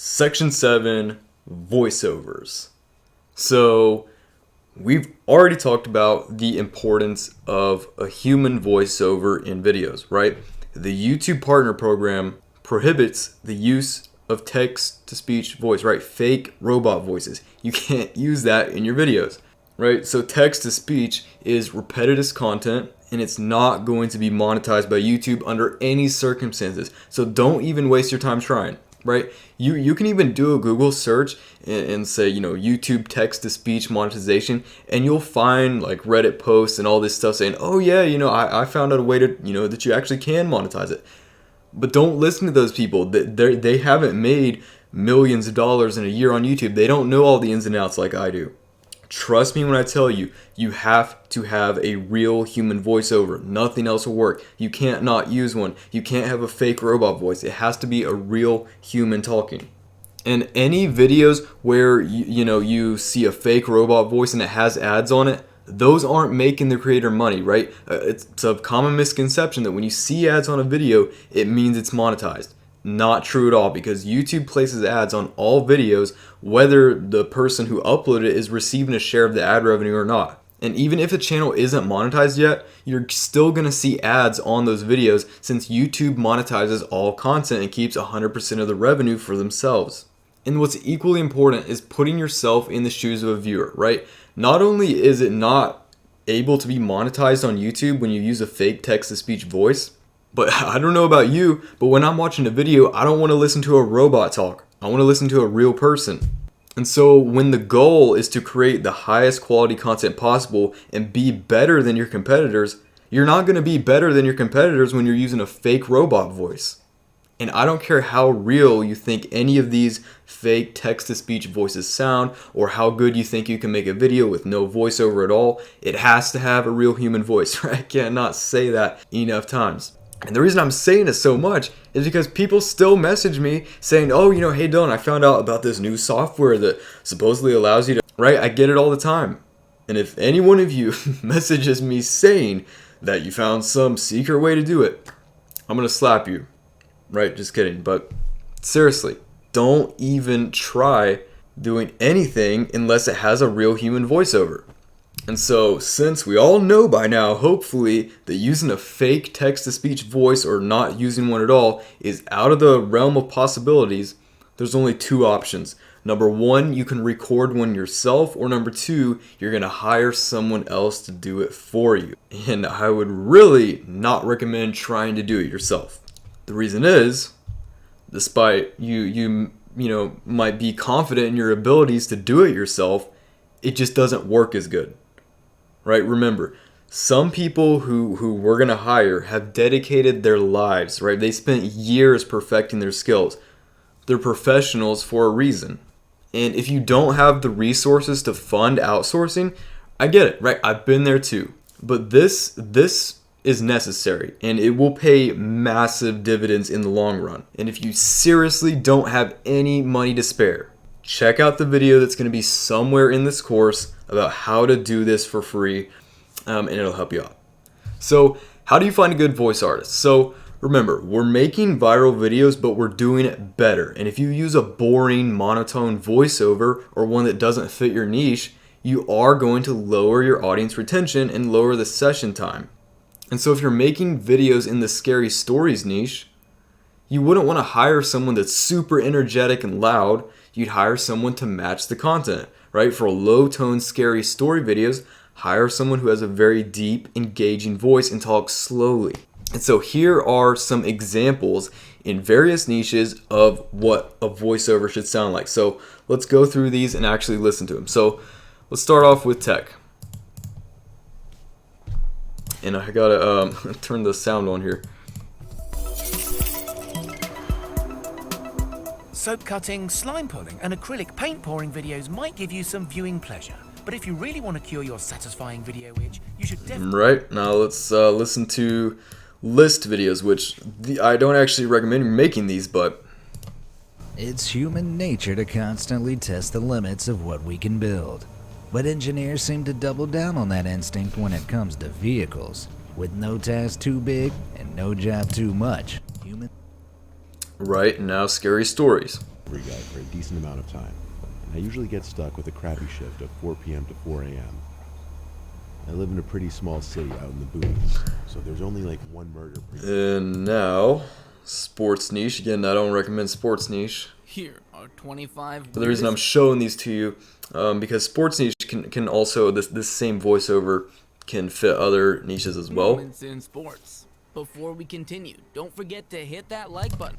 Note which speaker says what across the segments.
Speaker 1: Section 7, Voiceovers. So, we've already talked about the importance of a human voiceover in videos, right? The YouTube Partner Program prohibits the use of text-to-speech voice, right? Fake robot voices. You can't use that in your videos, right? So text-to-speech is repetitive content, and it's not going to be monetized by YouTube under any circumstances. So don't even waste your time trying, right? You can even do a Google search and say, YouTube text-to-speech monetization, and you'll find like Reddit posts and all this stuff saying, oh yeah, I found out a way to, that you actually can monetize it. But don't listen to those people. They haven't made millions of dollars in a year on YouTube. They don't know all the ins and outs like I do. Trust me when I tell you, you have to have a real human voiceover. Nothing else will work. You can't not use one. You can't have a fake robot voice. It has to be a real human talking. And any videos where you see a fake robot voice and it has ads on it, those aren't making the creator money, right? It's a common misconception that when you see ads on a video, it means it's monetized. Not true at all, because YouTube places ads on all videos whether the person who uploaded it is receiving a share of the ad revenue or not. And even if a channel isn't monetized yet, you're still going to see ads on those videos since YouTube monetizes all content and keeps 100% of the revenue for themselves. And what's equally important is putting yourself in the shoes of a viewer, right? Not only is it not able to be monetized on YouTube when you use a fake text-to-speech voice, but I don't know about you, but when I'm watching a video, I don't want to listen to a robot talk. I want to listen to a real person. And so when the goal is to create the highest quality content possible and be better than your competitors, you're not going to be better than your competitors when you're using a fake robot voice. And I don't care how real you think any of these fake text-to-speech voices sound, or how good you think you can make a video with no voiceover at all, it has to have a real human voice, right? I cannot say that enough times. And the reason I'm saying it so much is because people still message me saying, oh, hey Dylan, I found out about this new software that supposedly allows you to, right? I get it all the time. And if any one of you messages me saying that you found some secret way to do it, I'm going to slap you. Right, just kidding. But seriously, don't even try doing anything unless it has a real human voiceover. And so, since we all know by now, hopefully, that using a fake text-to-speech voice or not using one at all is out of the realm of possibilities, there's only two options. Number one, you can record one yourself, or number two, you're going to hire someone else to do it for you. And I would really not recommend trying to do it yourself. The reason is, despite you might be confident in your abilities to do it yourself, it just doesn't work as good, right? Remember, some people who we're going to hire have dedicated their lives, right? They spent years perfecting their skills. They're professionals for a reason. And if you don't have the resources to fund outsourcing, I get it, right? I've been there too. But this is necessary, and it will pay massive dividends in the long run. And if you seriously don't have any money to spare, check out the video that's going to be somewhere in this course about how to do this for free, and it'll help you out. So how do you find a good voice artist? So remember, we're making viral videos, but we're doing it better. And if you use a boring, monotone voiceover or one that doesn't fit your niche, you are going to lower your audience retention and lower the session time. And so if you're making videos in the scary stories niche, you wouldn't want to hire someone that's super energetic and loud. You'd hire someone to match the content, right? For low-tone scary story videos, hire someone who has a very deep, engaging voice and talks slowly. And so here are some examples in various niches of what a voiceover should sound like. So let's go through these and actually listen to them. So let's start off with tech. And I gotta turn the sound on here.
Speaker 2: Soap cutting, slime pulling, and acrylic paint pouring videos might give you some viewing pleasure. But if you really want to cure your satisfying video itch, you should definitely...
Speaker 1: Right, now let's listen to list videos, which I don't actually recommend making these, but...
Speaker 3: It's human nature to constantly test the limits of what we can build. But engineers seem to double down on that instinct when it comes to vehicles. With no task too big and no job too much,
Speaker 1: Right, now scary stories.
Speaker 4: delivery guy for a decent amount of time, and I usually get stuck with a crappy shift of 4 p.m. to 4 a.m. I live in a pretty small city out in the boonies, so there's only like one murder per year.
Speaker 1: And now, sports niche. Again, I don't recommend sports niche.
Speaker 5: Here are 25.
Speaker 1: But the reason I'm showing these to you, because sports niche can also, this same voiceover can fit other niches as well.
Speaker 5: Moments in sports. Before we continue, don't forget to hit that like button.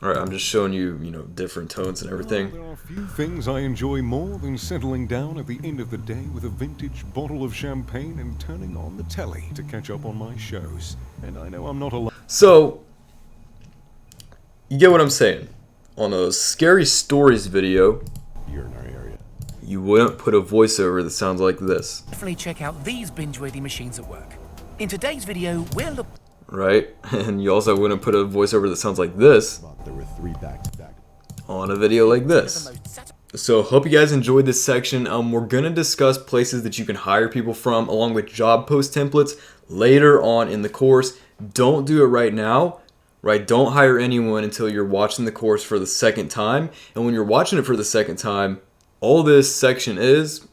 Speaker 1: Alright, I'm just showing you, different tones and everything.
Speaker 6: There are few things I enjoy more than settling down at the end of the day with a vintage bottle of champagne and turning on the telly to catch up on my shows. And I know I'm not alone.
Speaker 1: So, you get what I'm saying. On a scary stories video,
Speaker 4: Here in our area.
Speaker 1: you wouldn't put a voiceover that sounds like this,
Speaker 2: Definitely check out these binge-worthy machines at work. In today's video, we'll look...
Speaker 1: right? And you also wouldn't put a voiceover that sounds like this
Speaker 4: Thought there were 3 back-to-back.
Speaker 1: on a video like
Speaker 2: the
Speaker 1: this.
Speaker 2: most satisfying
Speaker 1: So hope you guys enjoyed this section. We're going to discuss places that you can hire people from along with job post templates later on in the course. Don't do it right now, right? Don't hire anyone until you're watching the course for the second time. And when you're watching it for the second time, all this section is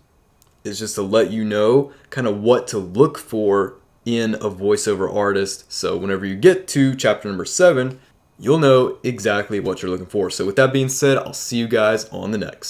Speaker 1: just to let you know kind of what to look for in a voiceover artist. So whenever you get to chapter number 7, you'll know exactly what you're looking for. So with that being said, I'll see you guys on the next.